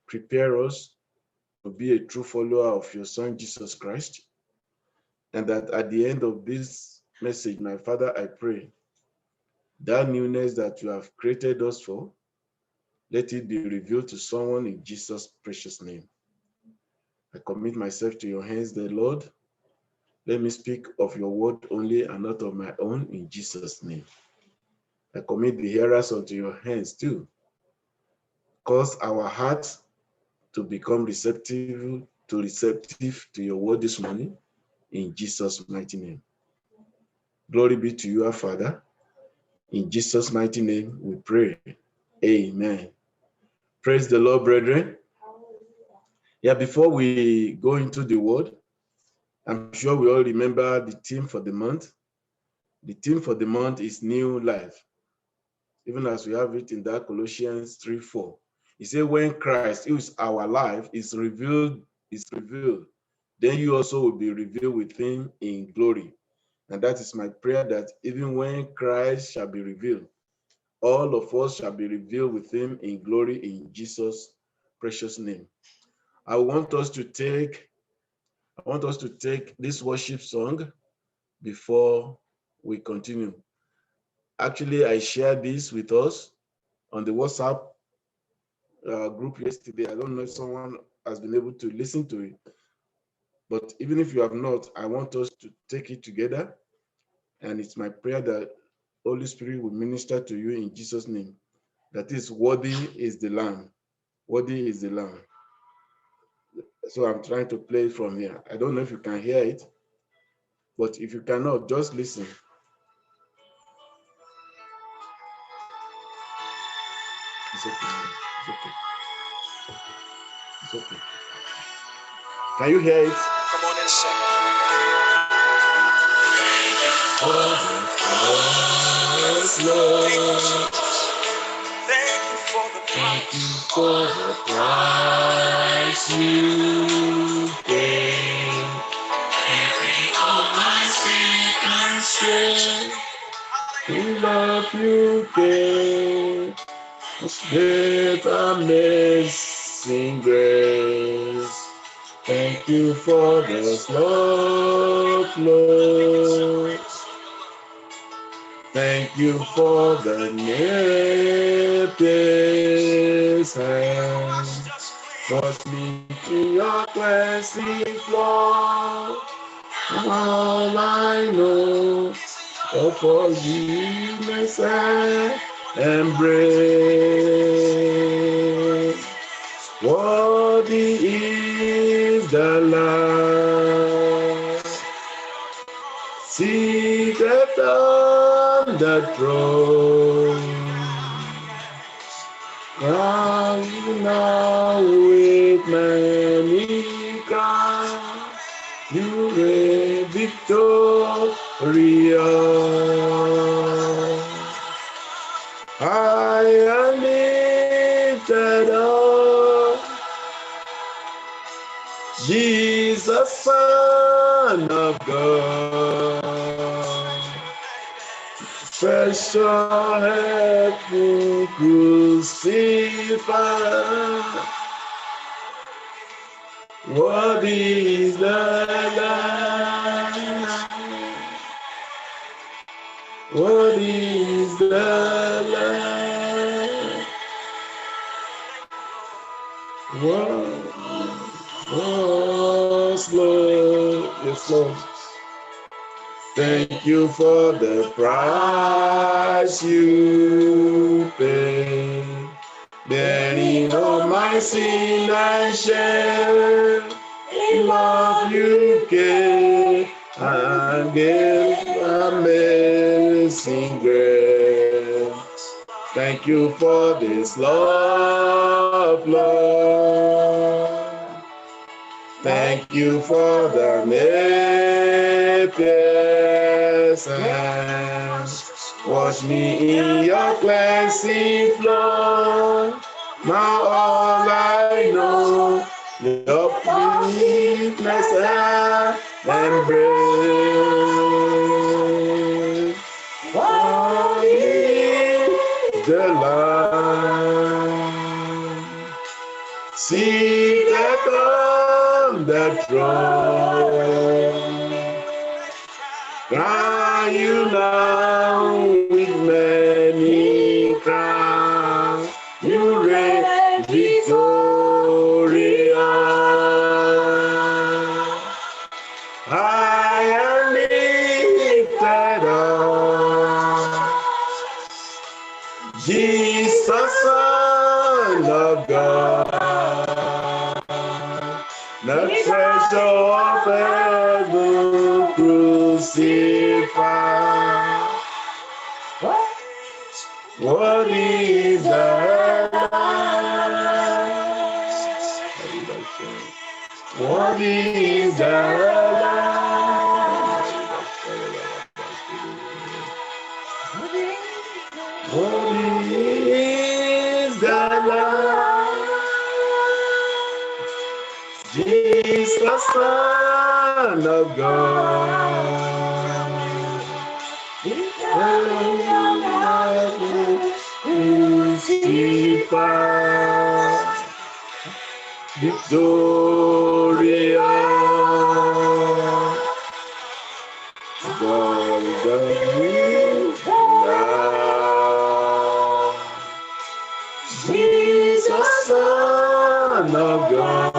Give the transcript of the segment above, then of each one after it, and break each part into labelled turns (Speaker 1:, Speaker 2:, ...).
Speaker 1: prepare us to be a true follower of your Son, Jesus Christ. And that at the end of this message, my Father, I pray that newness that you have created us for, let it be revealed to someone in Jesus' precious name. I commit myself to your hands, the Lord. Let me speak of your word only and not of my own in Jesus' name. I commit the hearers unto your hands too. Cause our hearts to become receptive to your word this morning in Jesus' mighty name. Glory be to you, our Father. In Jesus' mighty name we pray. Amen. Praise the Lord, brethren. Yeah, before we go into the word, I'm sure we all remember the theme for the month. The theme for the month is new life. Even as we have it in that Colossians 3:4. He said, when Christ, who is our life, is revealed, then you also will be revealed with him in glory. And that is my prayer, that even when Christ shall be revealed, all of us shall be revealed with him in glory in Jesus' precious name. I want us to take this worship song before we continue. Actually, I shared this with us on the WhatsApp group yesterday. I don't know if someone has been able to listen to it, but even if you have not, I want us to take it together. And it's my prayer that Holy Spirit will minister to you in Jesus' name. That is, worthy is the Lamb. Worthy is the Lamb. So I'm trying to play it from here. I don't know if you can hear it, but if you cannot, just listen. It's okay. It's okay. It's okay. Can you hear it? Come on and sing. Thank you for the price you paid. Carrying all my sin and shame. In love you gave us great amazing grace. Thank you for this love, Lord. Thank you for the nail-pierced hands. Wash me in your cleansing flow. All I know of forgiveness and embrace. Worthy is the Lamb, seated on the throne, crowned now with many crowns. You reign victorious. I am lifted up, Jesus, Son of God. Special heaven crucified. What is the Lamb? What is the Lamb? What was Lord? Yes, Lord. Thank you for the price you paid, bearing all my sin and shame. In love you gave and gave amazing grace. Thank you for this love, Lord. Thank you for the nail-pierced hands. Wash me in your cleansing flow. Now all I know, your forgiveness and embrace. Worthy is the Lamb. seated on the throne. Crown you now with many crowns. You reign victorious. I am lifted up. Jesus, Son of God, the treasure of heaven crucified. What is the Lamb? What is the Lamb? What is the Lamb? Jesus, Son of God. Crucified, victorious. God now. Jesus, Son of God.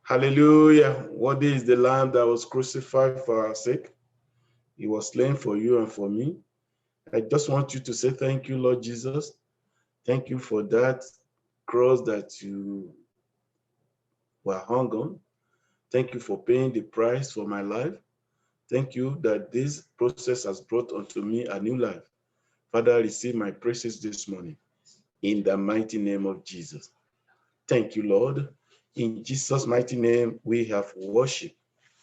Speaker 1: Hallelujah. Worthy is the Lamb that was crucified for our sake. He was slain for you and for me. I just want you to say thank you, Lord Jesus. Thank you for that cross that you were hung on. Thank you for paying the price for my life. Thank you that this process has brought unto me a new life. Father, receive my praises this morning in the mighty name of Jesus. Thank you, Lord. In Jesus' mighty name, we have worship.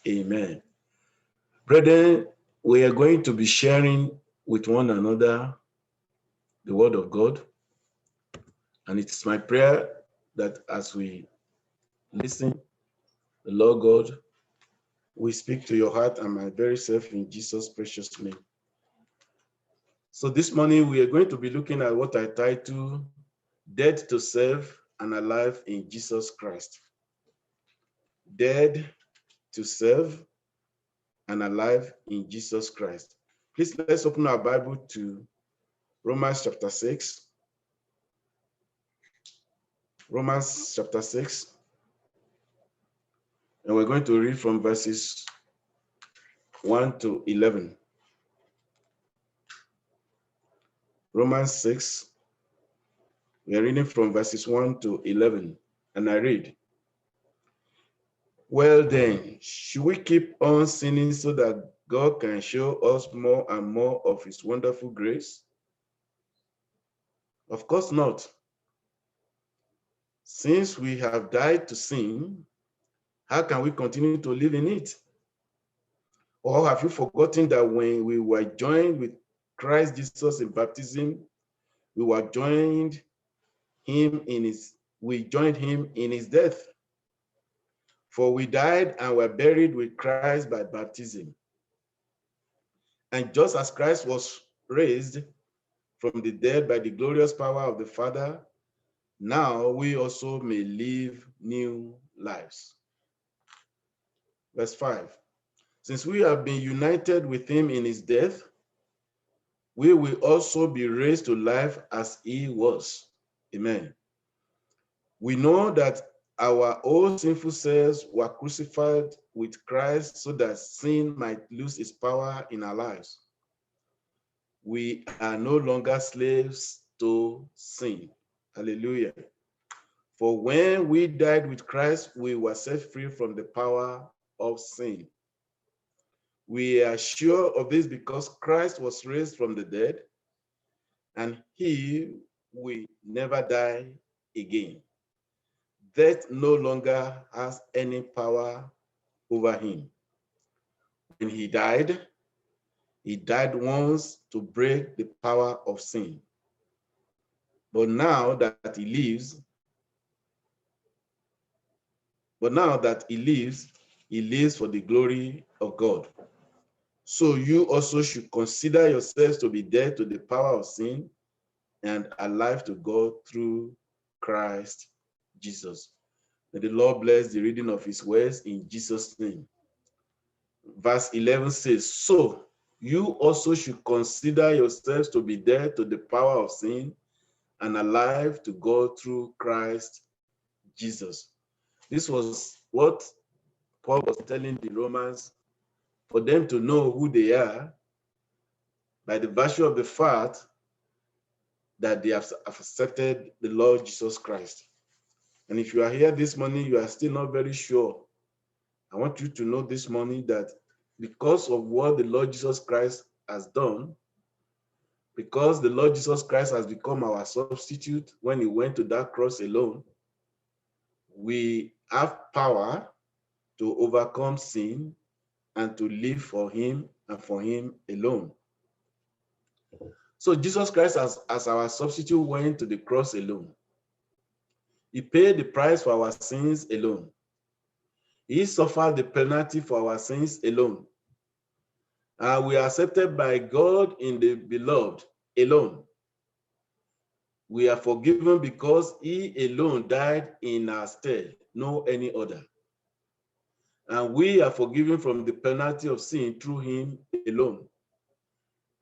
Speaker 1: Amen. Brethren, we are going to be sharing with one another the word of God. And it's my prayer that as we listen, the Lord God will speak to your heart and my very self in Jesus' precious name. So this morning, we are going to be looking at what I title, Dead to Self and Alive in Jesus Christ. Dead to self and alive in Jesus Christ. Please let's open our Bible to Romans chapter 6. Romans chapter 6. And we're going to read from verses 1 to 11. Romans 6. We are reading from verses 1 to 11. And I read, well then, should we keep on sinning so that God can show us more and more of his wonderful grace? Of course not. Since we have died to sin, how can we continue to live in it? Or have you forgotten that when we were joined with Christ Jesus in baptism, we joined him in his death? For we died and were buried with Christ by baptism. And just as Christ was raised from the dead by the glorious power of the Father, now we also may live new lives. Verse 5. Since we have been united with him in his death, we will also be raised to life as he was. Amen. We know that our old sinful selves were crucified with Christ so that sin might lose its power in our lives. We are no longer slaves to sin. Hallelujah. For when we died with Christ, we were set free from the power of sin. We are sure of this because Christ was raised from the dead, and he will never die again. Death no longer has any power over him. When he died once to break the power of sin. But now that he lives, he lives for the glory of God. So you also should consider yourselves to be dead to the power of sin and alive to God through Christ Jesus. May the Lord bless the reading of his words in Jesus' name. Verse 11 says, so you also should consider yourselves to be dead to the power of sin and alive to God through Christ Jesus. This was what Paul was telling the Romans, for them to know who they are by the virtue of the fact that they have accepted the Lord Jesus Christ. And if you are here this morning, you are still not very sure. I want you to know this morning that because of what the Lord Jesus Christ has done, because the Lord Jesus Christ has become our substitute when he went to that cross alone, we have power to overcome sin and to live for him and for him alone. So Jesus Christ as our substitute went to the cross alone. He paid the price for our sins alone. He suffered the penalty for our sins alone. And we are accepted by God in the beloved alone. We are forgiven because he alone died in our stead, no any other. And we are forgiven from the penalty of sin through him alone.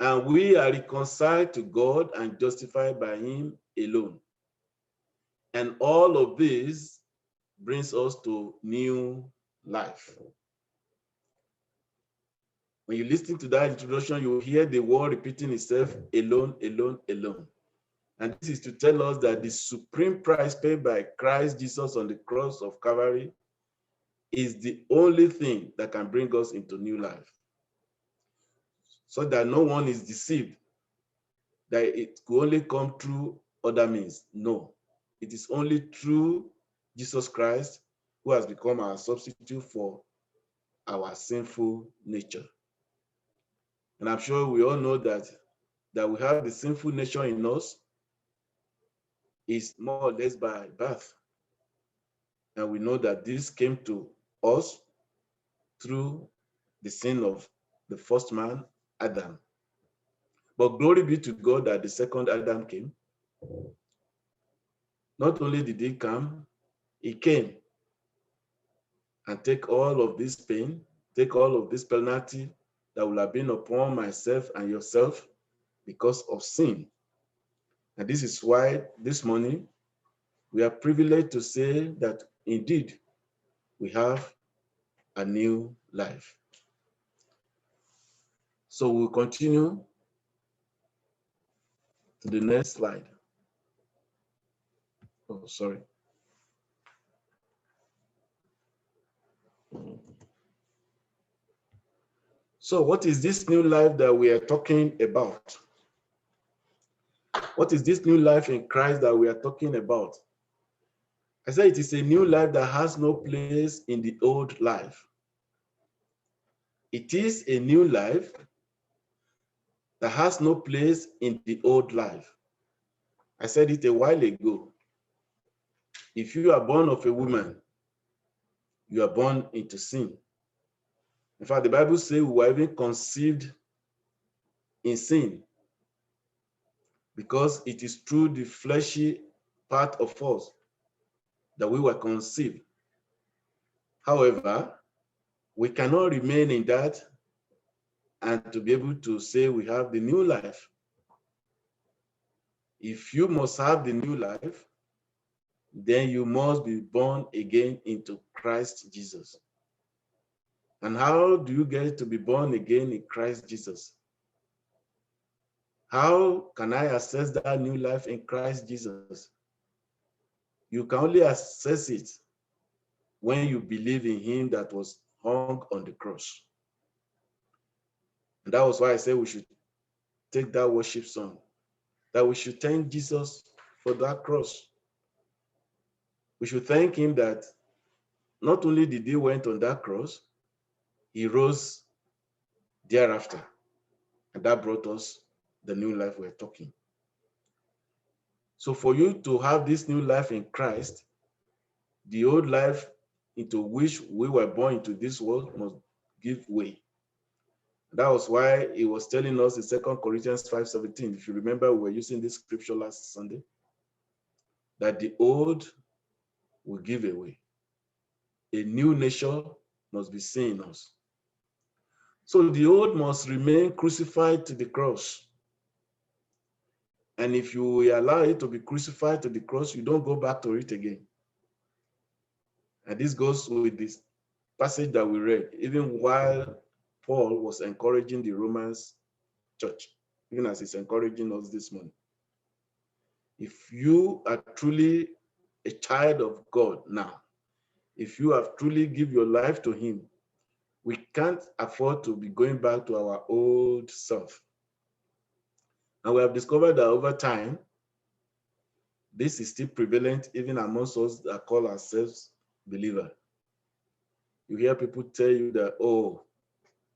Speaker 1: And we are reconciled to God and justified by him alone. And all of this brings us to new life. When you listen to that introduction, you will hear the word repeating itself, alone, alone, alone. And this is to tell us that the supreme price paid by Christ Jesus on the cross of Calvary is the only thing that can bring us into new life. So that no one is deceived that it could only come through other means. No, it is only through Jesus Christ who has become our substitute for our sinful nature. And I'm sure we all know that we have the sinful nature in us is more or less by birth. And we know that this came to us through the sin of the first man, Adam. But glory be to God that the second Adam came. Not only did he come, he came and take all of this pain, take all of this penalty that will have been upon myself and yourself because of sin. And this is why this morning we are privileged to say that indeed we have a new life. So we'll continue to the next slide. Oh, sorry. So what is this new life that we are talking about? What is this new life in Christ that we are talking about? I said it is a new life that has no place in the old life. It is a new life that has no place in the old life. I said it a while ago. If you are born of a woman, you are born into sin. In fact, the Bible says we were even conceived in sin because it is through the fleshy part of us that we were conceived. However, we cannot remain in that and to be able to say we have the new life. If you must have the new life, then you must be born again into Christ Jesus. And how do you get to be born again in Christ Jesus? How can I access that new life in Christ Jesus? You can only access it when you believe in him that was hung on the cross. And that was why I said we should take that worship song. that we should thank Jesus for that cross. We should thank him that not only did he went on that cross, he rose thereafter. And that brought us the new life we're talking. So for you to have this new life in Christ, the old life into which we were born into this world must give way. That was why he was telling us in 2 Corinthians 5:17, if you remember, we were using this scripture last Sunday, that the old will give away. A new nature must be seen in us. So the old must remain crucified to the cross. And if you allow it to be crucified to the cross, you don't go back to it again. And this goes with this passage that we read, even while Paul was encouraging the Romans church, even as he's encouraging us this morning. If you are truly a child of God now, if you have truly give your life to him, we can't afford to be going back to our old self. And we have discovered that over time, this is still prevalent even amongst us that call ourselves believers. You hear people tell you that, oh,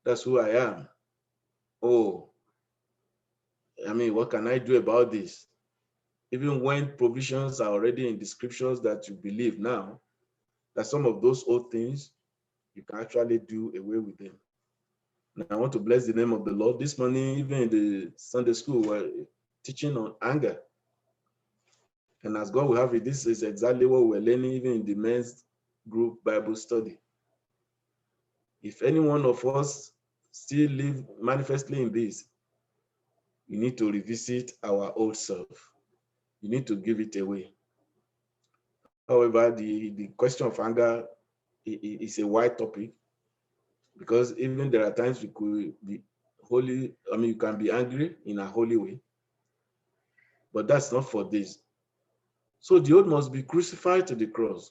Speaker 1: that's who I am. Oh, I mean, what can I do about this? Even when provisions are already in the scriptures that you believe now, that some of those old things, you can actually do away with them. And I want to bless the name of the Lord. This morning, even in the Sunday school, we're teaching on anger. And as God will have it, this is exactly what we're learning even in the men's group Bible study. If any one of us still live manifestly in this, you need to revisit our old self. You need to give it away. However, the question of anger is a wide topic, because even there are times you could be holy, you can be angry in a holy way, but that's not for this. So the old must be crucified to the cross.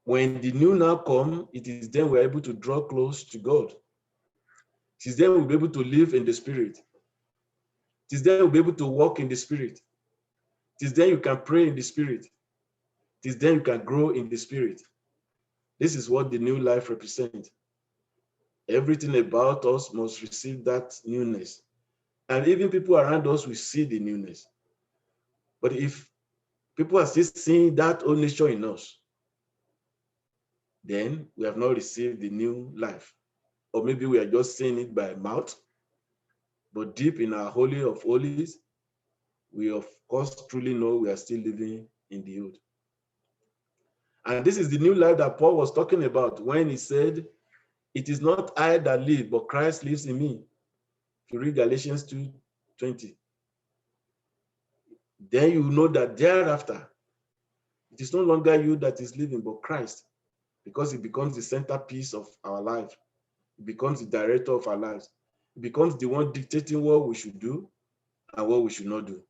Speaker 1: When the new now come, it is then we're able to draw close to God. It is then we'll be able to live in the Spirit. It is then we'll be able to walk in the Spirit. It is then you can pray in the Spirit. It is then you can grow in the Spirit. This is what the new life represents. Everything about us must receive that newness. And even people around us will see the newness. But if people are still seeing that old nature in us, then we have not received the new life. Or maybe we are just saying it by mouth, but deep in our holy of holies, we of course truly know we are still living in the old. And this is the new life that Paul was talking about when he said, it is not I that live, but Christ lives in me. If you read Galatians 2:20, then you know that thereafter, it is no longer you that is living, but Christ, because it becomes the centerpiece of our life. It becomes the director of our lives. It becomes the one dictating what we should do and what we should not do.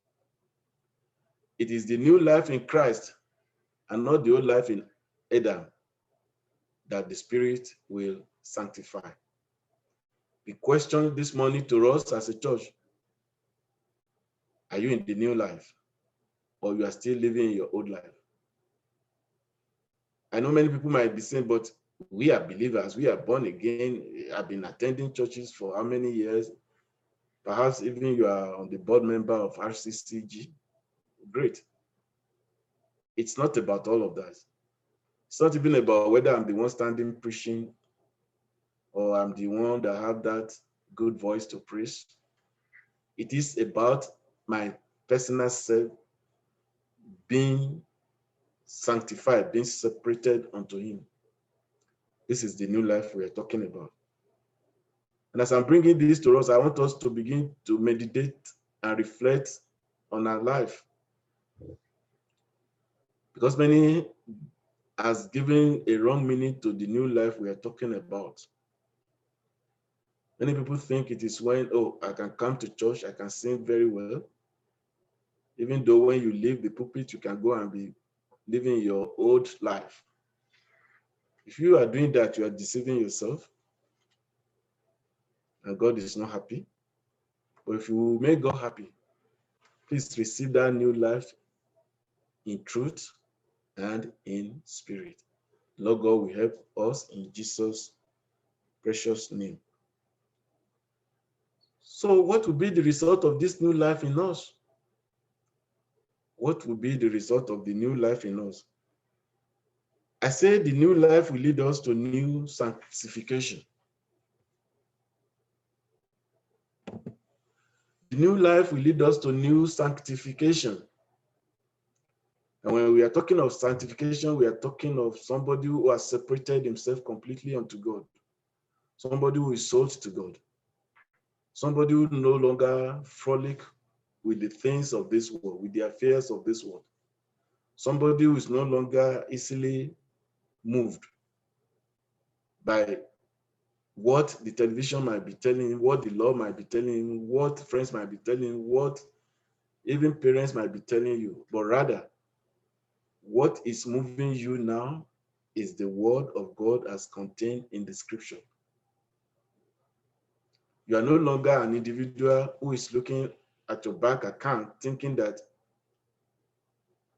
Speaker 1: It is the new life in Christ and not the old life in Adam that the Spirit will sanctify. The question this morning to us as a church, are you in the new life or you are still living in your old life? I know many people might be saying, but we are believers, we are born again. I've been attending churches for how many years? Perhaps even you are on the board member of RCCG. Great. It's not about all of that. It's not even about whether I'm the one standing preaching or I'm the one that have that good voice to preach. It is about my personal self being sanctified, being separated unto him. This is the new life we are talking about. And as I'm bringing this to us, I want us to begin to meditate and reflect on our life. Because many has given a wrong meaning to the new life we are talking about. Many people think it is when, oh, I can come to church, I can sing very well. Even though when you leave the pulpit, you can go and be living your old life. If you are doing that, you are deceiving yourself, and God is not happy. But if you make God happy, Please receive that new life in truth and in spirit. Lord God will help us in Jesus' precious name. So what will be the result of this new life in us? What will be the result of the new life in us? I say the new life will lead us to new sanctification. The new life will lead us to new sanctification. And when we are talking of sanctification, we are talking of somebody who has separated himself completely unto God. Somebody who is sold to God. Somebody who no longer frolic with the things of this world, with the affairs of this world. Somebody who is no longer easily moved by what the television might be telling him, what the law might be telling him, what friends might be telling him, what even parents might be telling you, but rather what is moving you now is the word of God as contained in the scripture. You are no longer an individual who is looking at your bank account thinking that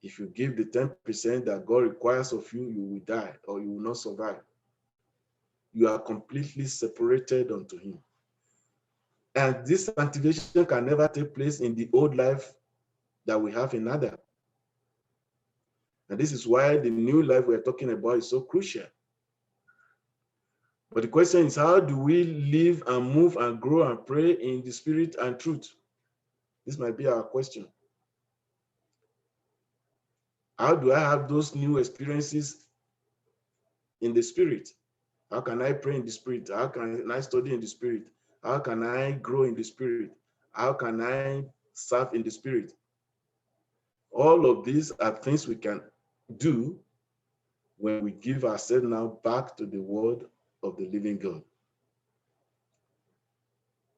Speaker 1: if you give the 10% that God requires of you, you will die or you will not survive. You are completely separated unto him. And this sanctification can never take place in the old life that we have in Adam. And this is why the new life we're talking about is so crucial. But the question is, how do we live and move and grow and pray in the spirit and truth? This might be our question. How do I have those new experiences in the spirit? How can I pray in the spirit? How can I study in the spirit? How can I grow in the spirit? How can I serve in the spirit? All of these are things we can do when we give ourselves now back to the word of the living God.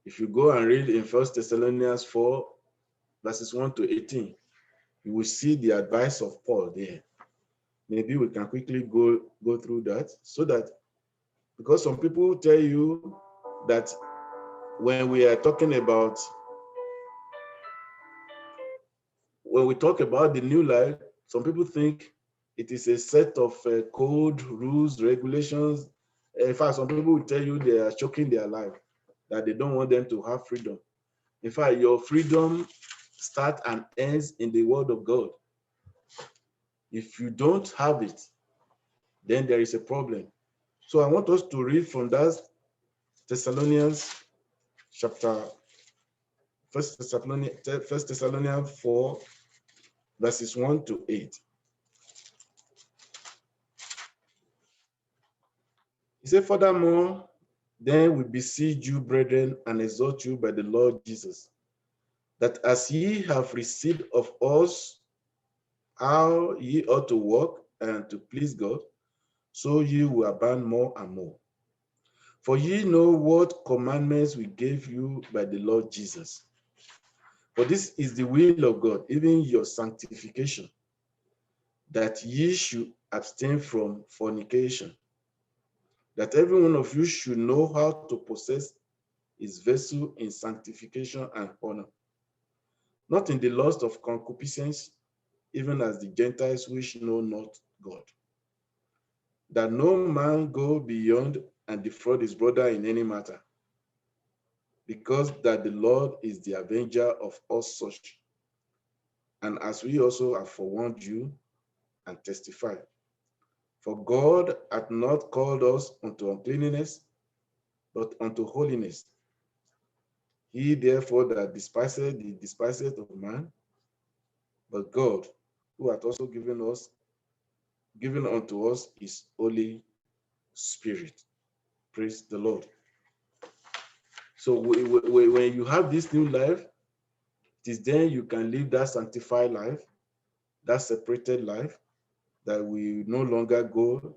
Speaker 1: If you go and read in 1 Thessalonians 4, verses 1 to 18, you will see the advice of Paul there. Maybe we can quickly go through that so that, because some people tell you that when we are talking about, when we talk about the new life, some people think it is a set of code, rules, regulations. In fact, some people will tell you they are choking their life, that they don't want them to have freedom. In fact, your freedom starts and ends in the word of God. If you don't have it, then there is a problem. So I want us to read from that Thessalonians chapter, First Thessalonians 4, verses 1 to 8. He said, furthermore, then we beseech you, brethren, and exhort you by the Lord Jesus, that as ye have received of us how ye ought to walk and to please God, so ye will abound more and more. For ye know what commandments we gave you by the Lord Jesus. For this is the will of God, even your sanctification, that ye should abstain from fornication, that every one of you should know how to possess his vessel in sanctification and honor, not in the lust of concupiscence, even as the Gentiles which know not God, that no man go beyond and defraud his brother in any matter, because that the Lord is the avenger of all such, and as we also have forewarned you and testify. For God hath not called us unto uncleanness, but unto holiness. He therefore that despiseth the despiseth of man, but God, who hath also given unto us his Holy Spirit. Praise the Lord. So when you have this new life, it is then you can live that sanctified life, that separated life, that we no longer go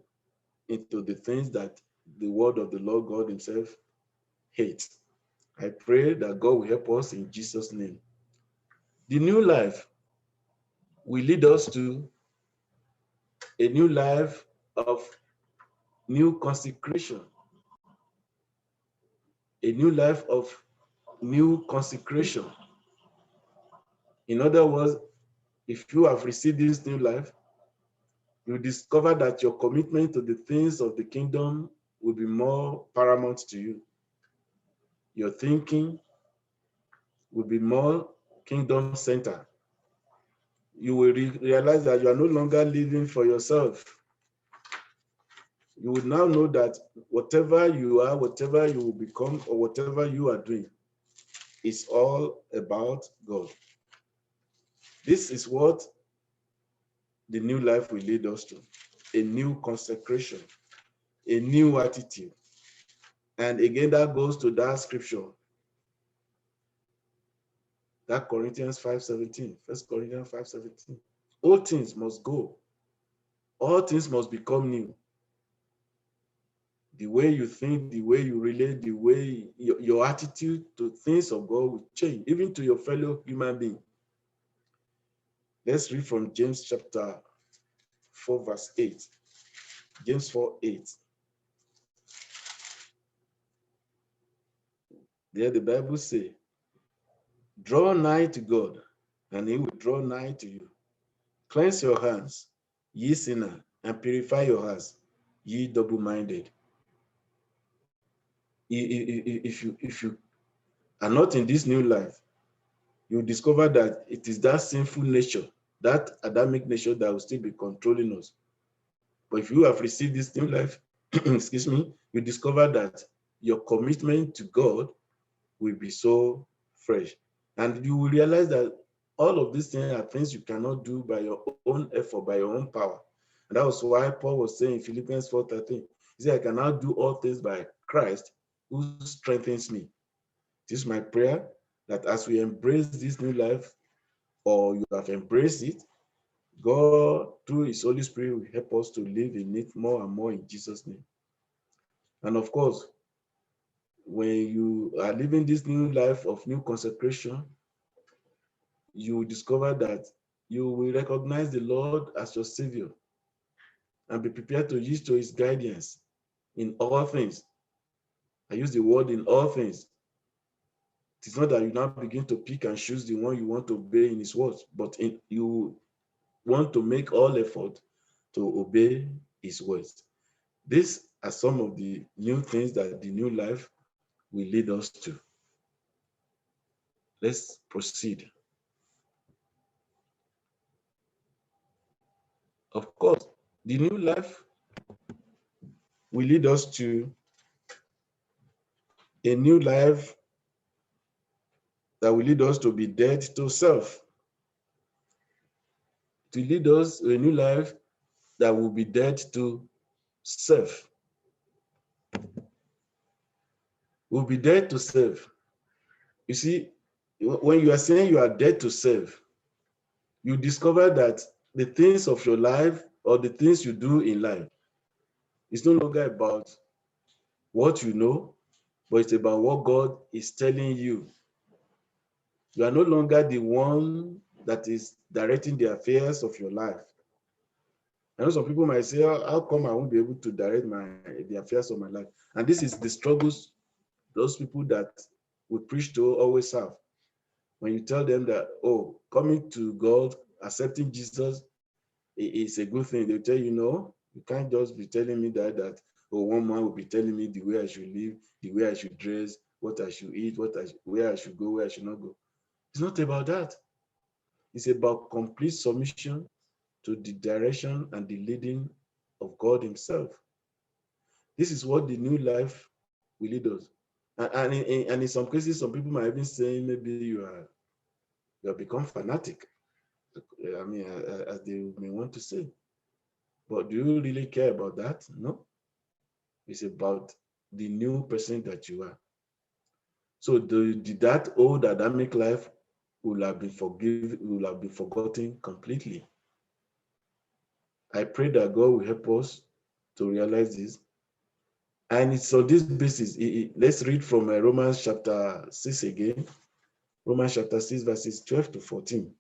Speaker 1: into the things that the word of the Lord God himself hates. I pray that God will help us in Jesus' name. The new life will lead us to a new life of new consecration, a new life of new consecration. In other words, if you have received this new life, you discover that your commitment to the things of the kingdom will be more paramount to you. Your thinking will be more kingdom centered. You will realize that you are no longer living for yourself. You will now know that whatever you are, whatever you will become, or whatever you are doing is all about God. This is what the new life will lead us to: a new consecration, a new attitude. And again, that goes to that scripture, that Corinthians 5:17, 1 Corinthians 5:17. All things must go. All things must become new. The way you think, the way you relate, the way your attitude to things of God will change, even to your fellow human being. Let's read from James chapter 4, verse 8. James 4:8. There the Bible says, draw nigh to God, and he will draw nigh to you. Cleanse your hands, ye sinner, and purify your hearts, ye double-minded. If you are not in this new life, you discover that it is that sinful nature, that Adamic nature, that will still be controlling us. But if you have received this new life, excuse me, you discover that your commitment to God will be so fresh. And you will realize that all of these things are things you cannot do by your own effort, by your own power. And that was why Paul was saying in Philippians 4:13, he said, I can now do all things by Christ who strengthens me. This is my prayer, that as we embrace this new life, or you have embraced it, God, through his Holy Spirit, will help us to live in it more and more in Jesus' name. And of course, when you are living this new life of new consecration, you will discover that you will recognize the Lord as your Savior and be prepared to use to his guidance in all things. I use the word in all things. It is not that you now begin to pick and choose the one you want to obey in his words, but you want to make all effort to obey his words. These are some of the new things that the new life will lead us to. Let's proceed. Of course, the new life will lead us to a new life that will lead us to be dead to self. To lead us to a new life that will be dead to self. We'll be dead to self. You see, when you are saying you are dead to self, you discover that the things of your life or the things you do in life is no longer about what you know, but it's about what God is telling you. You are no longer the one that is directing the affairs of your life. I know some people might say, how come I won't be able to direct the affairs of my life? And this is the struggles those people that we preach to always have. When you tell them that, oh, coming to God, accepting Jesus is a good thing, they'll tell you, no, you can't just be telling me that, oh, one man will be telling me the way I should live, the way I should dress, what I should eat, where I should go, where I should not go. It's not about that. It's about complete submission to the direction and the leading of God himself. This is what the new life will lead us. And in some cases, some people might even say maybe you have become fanatic. I mean, as they may want to say. But do you really care about that? No. It's about the new person that you are. So that old Adamic life will have been forgotten completely. I pray that God will help us to realize this. And it's on this basis, let's read from Romans chapter 6 again. Romans chapter 6, verses 12 to 14.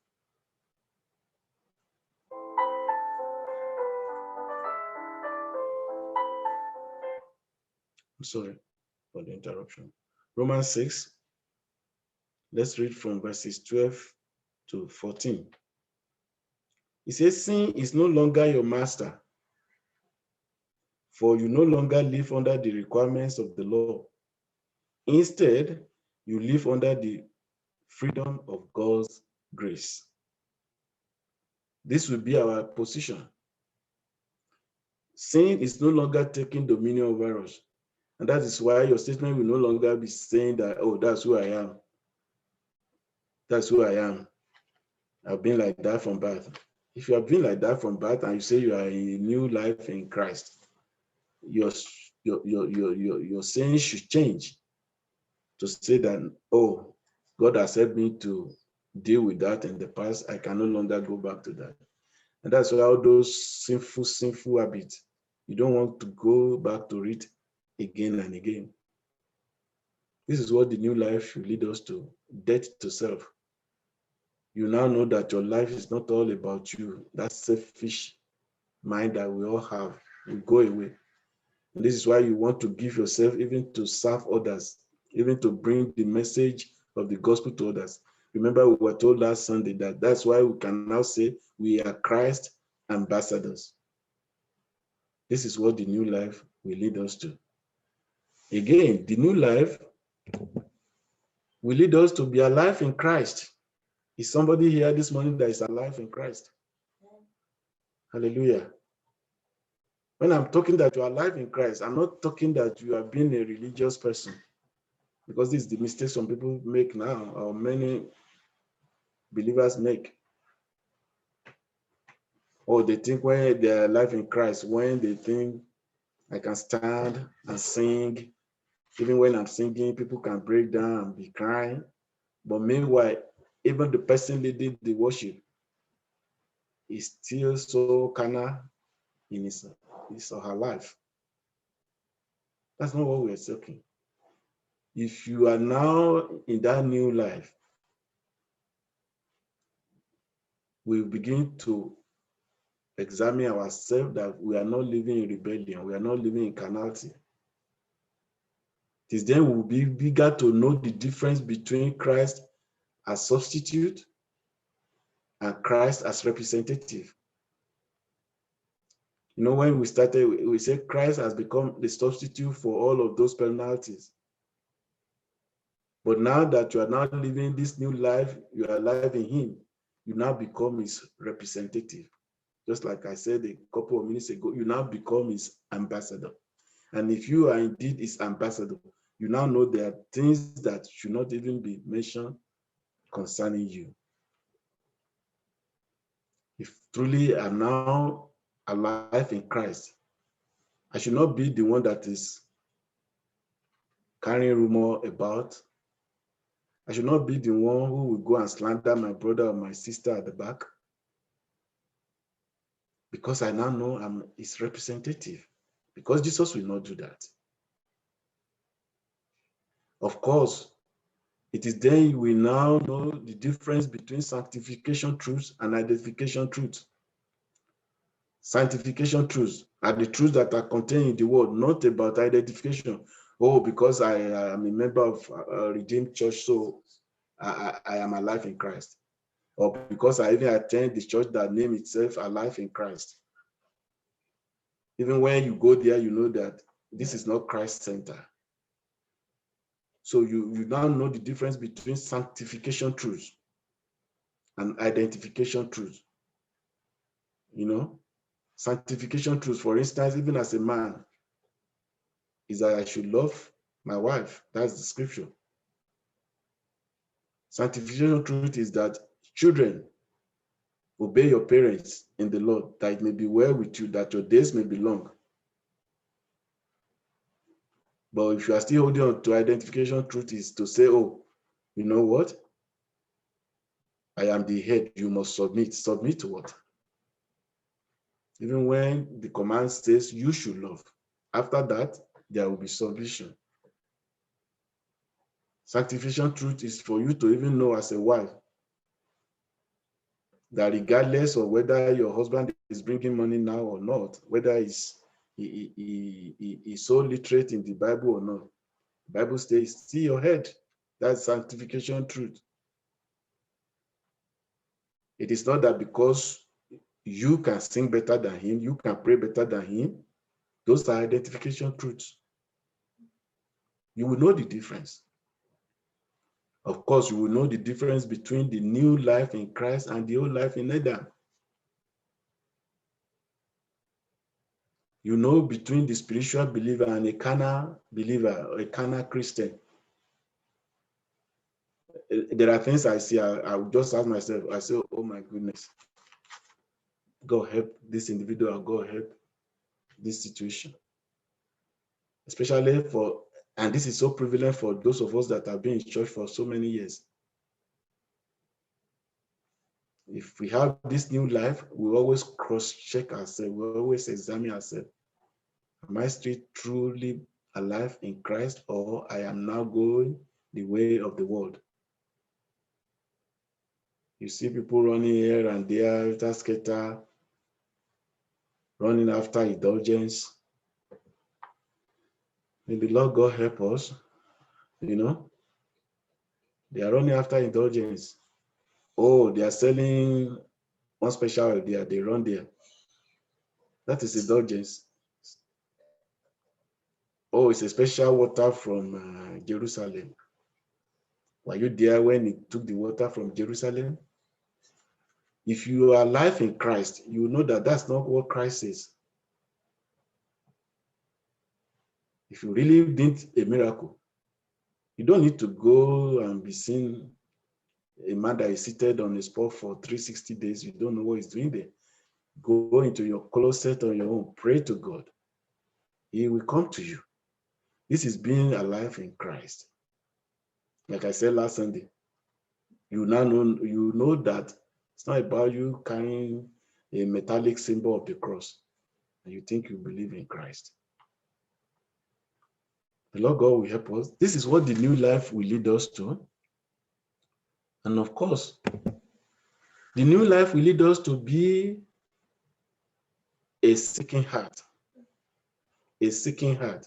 Speaker 1: I'm sorry for the interruption. Romans 6, let's read from verses 12 to 14. It says, sin is no longer your master, for you no longer live under the requirements of the law. Instead, you live under the freedom of God's grace. This will be our position. Sin is no longer taking dominion over us. And that is why your statement will no longer be saying that, oh, that's who I am. That's who I am. I've been like that from birth. If you have been like that from birth and you say you are in a new life in Christ, your saying should change to say that, oh, God has helped me to deal with that in the past. I can no longer go back to that. And that's why all those sinful habits, you don't want to go back to it again and again. This is what the new life should lead us to, death to self. You now know that your life is not all about you. That selfish mind that we all have will go away. And this is why you want to give yourself even to serve others, even to bring the message of the gospel to others. Remember, we were told last Sunday that that's why we can now say we are Christ ambassadors. This is what the new life will lead us to. Again, the new life will lead us to be alive in Christ. Is somebody here this morning that is alive in Christ? Hallelujah. When I'm talking that you are alive in Christ, I'm not talking that you are being a religious person, because this is the mistake some people make now, or many believers make. Or they think when they are alive in Christ, when they think I can stand and sing, even when I'm singing, people can break down and be crying. But meanwhile, even the person leading the worship is still so carnal in his or her life. That's not what we're talking. If you are now in that new life, we begin to examine ourselves that we are not living in rebellion, we are not living in carnality. It is then we'll be eager to know the difference between Christ as substitute and Christ as representative. You know, when we started, we said Christ has become the substitute for all of those penalties. But now that you are now living this new life, you are alive in him, you now become his representative. Just like I said a couple of minutes ago, you now become his ambassador. And if you are indeed his ambassador, you now know there are things that should not even be mentioned concerning you. If truly I am now alive in Christ, I should not be the one that is carrying rumor about. I should not be the one who will go and slander my brother or my sister at the back, because I now know I'm his representative, because Jesus will not do that. Of course, it is then you will now know the difference between sanctification truths and identification truths. Sanctification truths are the truths that are contained in the word, not about identification. Oh, because I am a member of a Redeemed Church, so I am alive in Christ. Or because I even attend the church that name itself Alive in Christ. Even when you go there, you know that this is not Christ Center. So you now know the difference between sanctification truths and identification truths. You know, sanctification truths, for instance, even as a man, is that I should love my wife. That's the scripture. Sanctification truth is that children, obey your parents in the Lord, that it may be well with you, that your days may be long. But if you are still holding on to identification truth, is to say, oh, you know what? I am the head, you must submit. Submit to what? Even when the command says you should love. After that, there will be submission. Sanctification truth is for you to even know as a wife that regardless of whether your husband is bringing money now or not, whether he's so literate in the Bible or not, the Bible says, see your head. That's sanctification truth. It is not that because you can sing better than him, you can pray better than him. Those are identification truths. You will know the difference. Of course, you will know the difference between the new life in Christ and the old life in Adam. You know between the spiritual believer and a carnal believer, or a carnal Christian. There are things I see, I will just ask myself, I say, oh my goodness, God help this individual, God help this situation. Especially for, and this is so prevalent for those of us that have been in church for so many years. If we have this new life, we always cross-check ourselves, we always examine ourselves. Am I still truly alive in Christ, or I am now going the way of the world? You see people running here and there, scatter, running after indulgence. May the Lord God help us, you know. They are running after indulgence. Oh, they are selling one special idea, they run there. That is indulgence. Oh, it's a special water from Jerusalem. Were you there when he took the water from Jerusalem? If you are alive in Christ, you know that that's not what Christ is. If you really did a miracle, you don't need to go and be seen a man that is seated on a spot for 360 days. You don't know what he's doing there. Go into your closet on your own, pray to God. He will come to you. This is being alive in Christ. Like I said last Sunday, you know that it's not about you carrying a metallic symbol of the cross and you think you believe in Christ. The Lord God will help us. This is what the new life will lead us to. And of course, the new life will lead us to be a seeking heart. A seeking heart.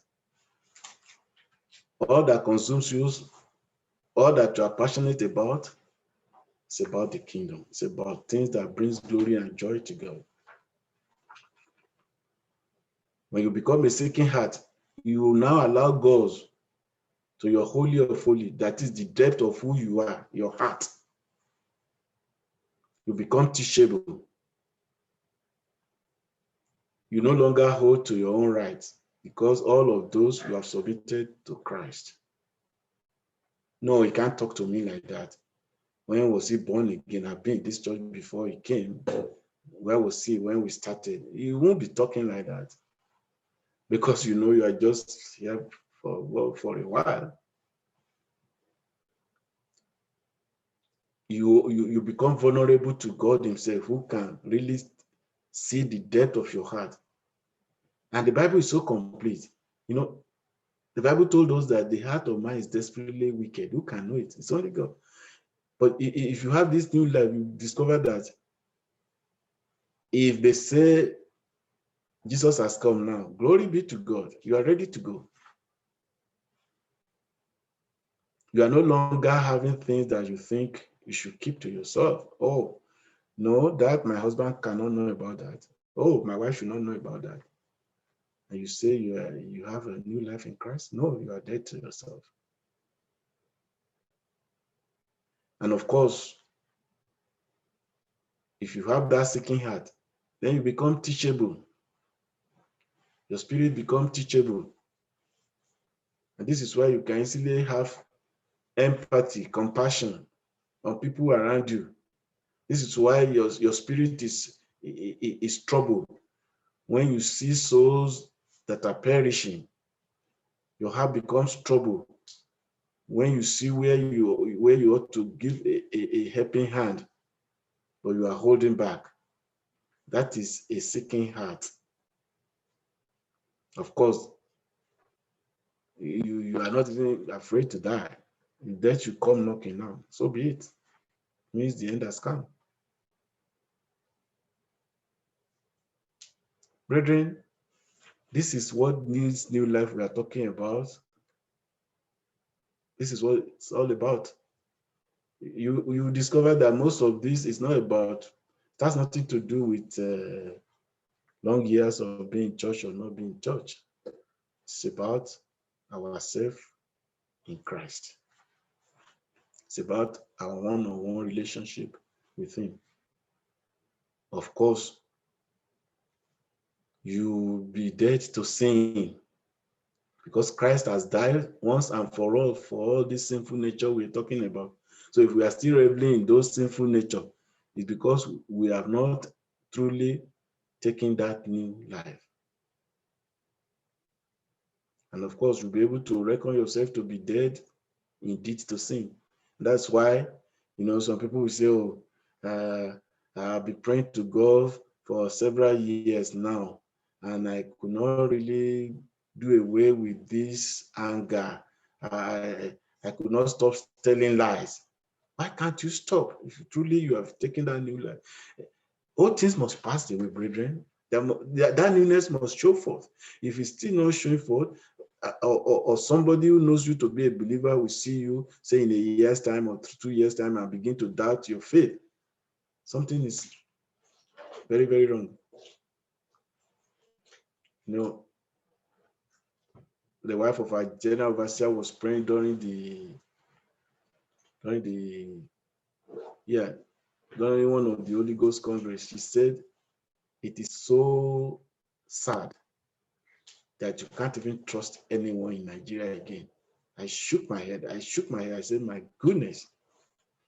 Speaker 1: All that consumes you, all that you are passionate about, it's about the kingdom. It's about things that brings glory and joy to God. When you become a seeking heart, you will now allow God to your holy of holy, that is the depth of who you are, your heart. You become teachable. You no longer hold to your own rights because all of those you have submitted to Christ. No, he can't talk to me like that. When was he born again? I've been in this church before he came. Where was he when we started? He won't be talking like that because you know you are just here for a while. You become vulnerable to God himself, who can really see the depth of your heart. And the Bible is so complete. You know, the Bible told us that the heart of man is desperately wicked. Who can know it? It's only God. But if you have this new life, you discover that if they say Jesus has come now, glory be to God, you are ready to go. You are no longer having things that you think you should keep to yourself. Oh, no, that my husband cannot know about that. Oh, my wife should not know about that. And you say you have a new life in Christ? No, you are dead to yourself. And of course, if you have that seeking heart, then you become teachable. Your spirit becomes teachable. And this is why you can easily have empathy, compassion on people around you. This is why your spirit is troubled. When you see souls that are perishing, your heart becomes troubled. When you see where you ought to give a helping hand, but you are holding back, that is a seeking heart. Of course, you are not even afraid to die. If death should come knocking now, so be it. It means the end has come. Brethren, this is what needs new life we are talking about. This is what it's all about. you discover that most of this is not about, it has nothing to do with long years of being in church or not being in church. It's about ourselves in Christ. It's about our one-on-one relationship with Him. Of course, you be dead to sin because Christ has died once and for all this sinful nature we're talking about. So if we are still reveling in those sinful nature, it's because we have not truly taken that new life. And of course, you'll be able to reckon yourself to be dead indeed to sin. That's why, some people will say, oh, I've been praying to God for several years now, and I could not really do away with this anger. I could not stop telling lies. Why can't you stop? If truly you have taken that new life, all things must pass away, brethren. That newness must show forth. If it's still not showing forth, or somebody who knows you to be a believer will see you, say in a year's time or 2 years' time, and begin to doubt your faith. Something is very, very wrong. The wife of our general overseer was praying during one of the Holy Ghost Congress. She said, it is so sad that you can't even trust anyone in Nigeria again. I shook my head. I said, my goodness,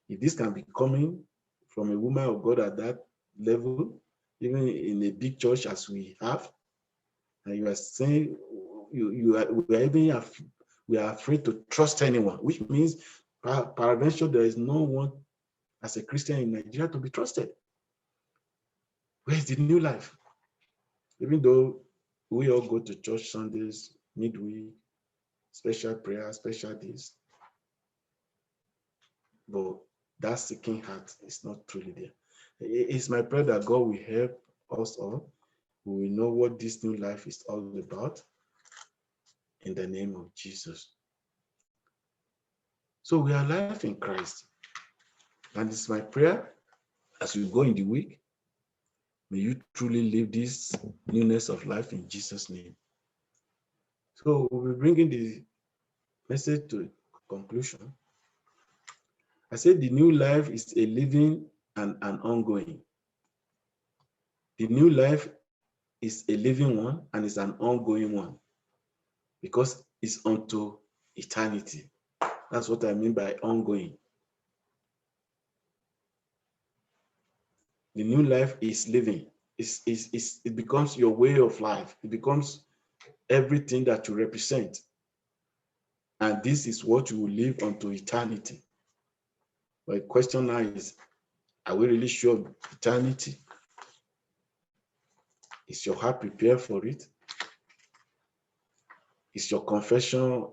Speaker 1: if this can be coming from a woman of God at that level, even in a big church as we have, and you are saying we are afraid to trust anyone, which means peradventure there is no one as a Christian in Nigeria to be trusted. Where is the new life? Even though we all go to church Sundays, midweek, special prayer, special days, but that seeking heart is not truly there. It's my prayer that God will help us all. We will know what this new life is all about in the name of Jesus. So we are alive in Christ. And it's my prayer as we go in the week, may you truly live this newness of life in Jesus' name. So we'll be bringing the message to conclusion. I said the new life is a living and an ongoing. The new life is a living one and it's an ongoing one because it's unto eternity. That's what I mean by ongoing. The new life is living. It becomes your way of life. It becomes everything that you represent. And this is what you will live unto eternity. But the question now is, are we really sure of eternity? Is your heart prepared for it? Is your confession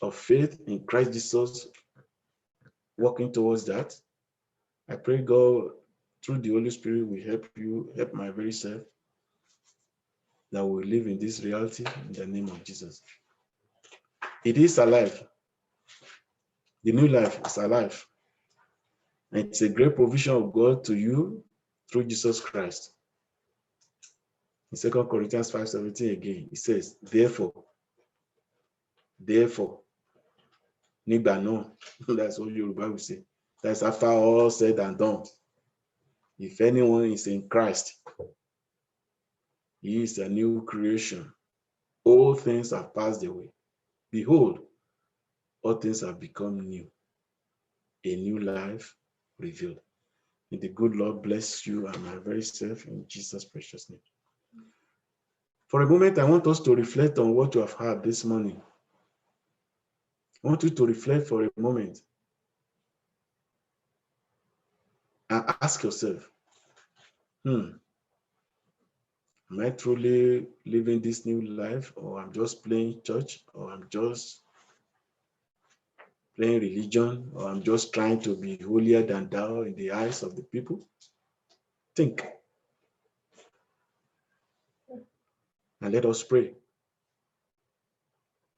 Speaker 1: of faith in Christ Jesus working towards that? I pray God, through the Holy Spirit, will help you, help my very self, that we live in this reality in the name of Jesus. It is alive. The new life is alive. And it's a great provision of God to you through Jesus Christ. In 2 Corinthians 5:17 again, it says, therefore, nígbà náà, that's what Yoruba will say. That's after all said and done. If anyone is in Christ, he is a new creation. All things have passed away. Behold, all things have become new. A new life revealed. May the good Lord bless you and my very self in Jesus' precious name. For a moment, I want us to reflect on what you have heard this morning. I want you to reflect for a moment and ask yourself, am I truly living this new life, or I'm just playing church, or I'm just playing religion, or I'm just trying to be holier than thou in the eyes of the people? Think. And let us pray.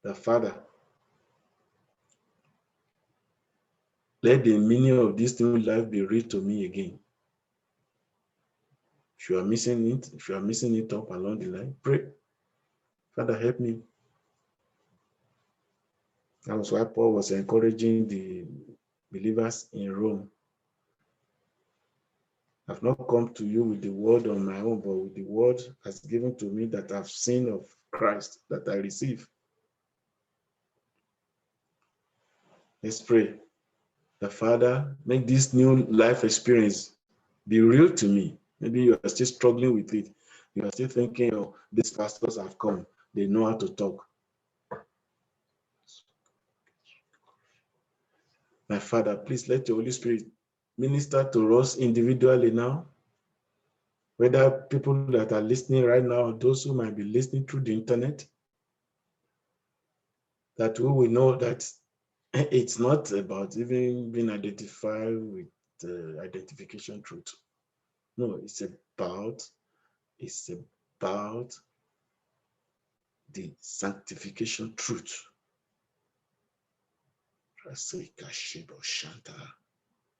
Speaker 1: The Father, Let the meaning of this new life be read to me again. If you are missing it up along the line, pray. Father, help me. That was why Paul was encouraging the believers in Rome. I've not come to you with the word on my own, but with the word as given to me that I've seen of Christ, that I receive. Let's pray. The Father, make this new life experience be real to me. Maybe you are still struggling with it. You are still thinking, oh, these pastors have come. They know how to talk. My Father, please let your Holy Spirit minister to us individually now. Whether people that are listening right now or those who might be listening through the internet, that we will know that it's not about even being identified with identification truth. No, it's about the sanctification truth.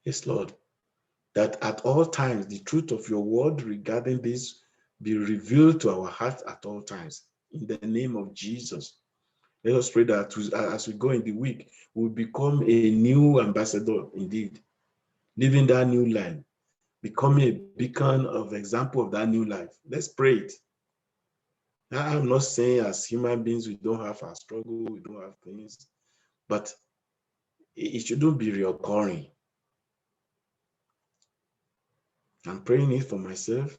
Speaker 1: Yes, Lord, that at all times the truth of your word regarding this be revealed to our hearts at all times. In the name of Jesus, let us pray that as we go in the week, we'll become a new ambassador indeed, living that new life, becoming a beacon of example of that new life. Let's pray it. I'm not saying as human beings we don't have our struggle, we don't have things, but it shouldn't be reoccurring. I'm praying it for myself.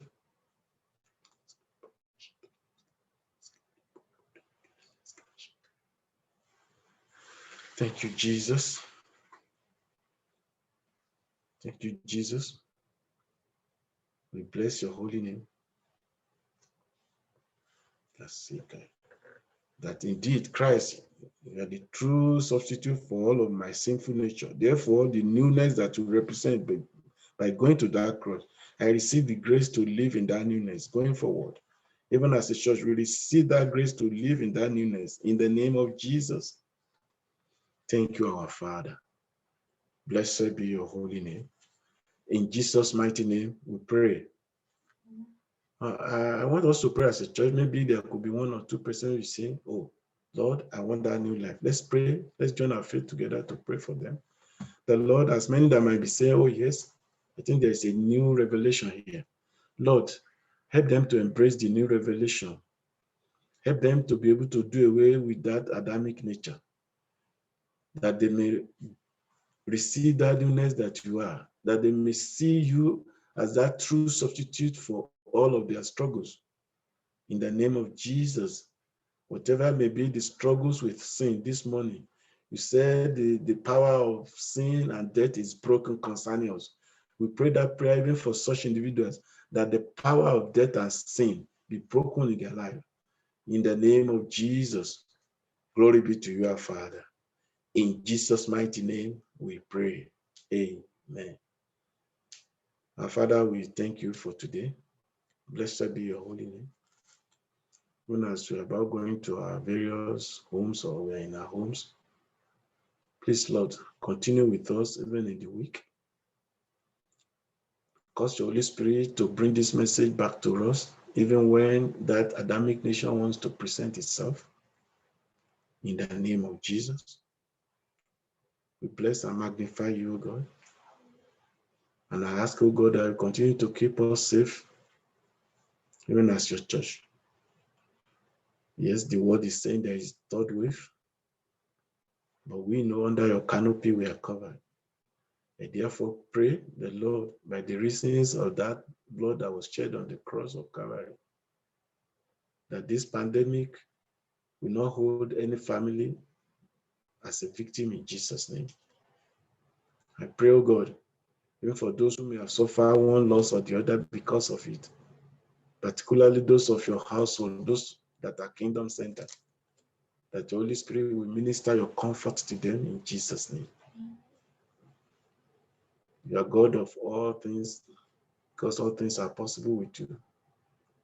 Speaker 1: Thank you, Jesus. Thank you, Jesus. We bless your holy name. That indeed Christ, you are the true substitute for all of my sinful nature. Therefore, the newness that you represent by going to that cross, I receive the grace to live in that newness going forward. Even as a church, we receive that grace to live in that newness in the name of Jesus. Thank you, our Father. Blessed be your holy name. In Jesus' mighty name, we pray. I want us to pray as a church. Maybe there could be one or two persons who say, oh, Lord, I want that new life. Let's pray. Let's join our faith together to pray for them. The Lord, as many that might be saying, oh, yes, I think there's a new revelation here. Lord, help them to embrace the new revelation. Help them to be able to do away with that Adamic nature, that they may receive that newness that you are, that they may see you as that true substitute for all of their struggles. In the name of Jesus, whatever may be the struggles with sin this morning, you said the power of sin and death is broken concerning us. We pray that prayer even for such individuals, that the power of death and sin be broken in their life. In the name of Jesus, glory be to you, our Father. In Jesus' mighty name, we pray. Amen. Our Father, we thank you for today. Blessed be your holy name. Even as we're about going to our various homes or we're in our homes, please, Lord, continue with us even in the week. Cause your Holy Spirit to bring this message back to us, even when that Adamic nation wants to present itself. In the name of Jesus, we bless and magnify you, God. And I ask, oh God, that you continue to keep us safe, even as your church. Yes, the word is saying there is third wave, but we know under your canopy we are covered. I therefore pray the Lord, by the reasons of that blood that was shed on the cross of Calvary, that this pandemic will not hold any family as a victim in Jesus' name. I pray, oh God, even for those who may have suffered one loss or the other because of it, particularly those of your household, those that are kingdom centered, that the Holy Spirit will minister your comfort to them in Jesus' name. You are God of all things, because all things are possible with you.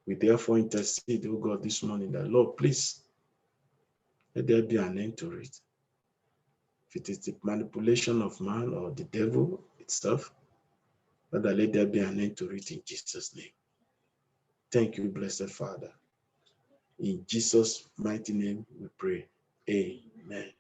Speaker 1: We therefore intercede, oh God, this morning that, Lord, please, let there be an end to it. If it is the manipulation of man or the devil itself, Father, let there be an end to it in Jesus' name. Thank you, blessed Father. In Jesus' mighty name we pray. Amen.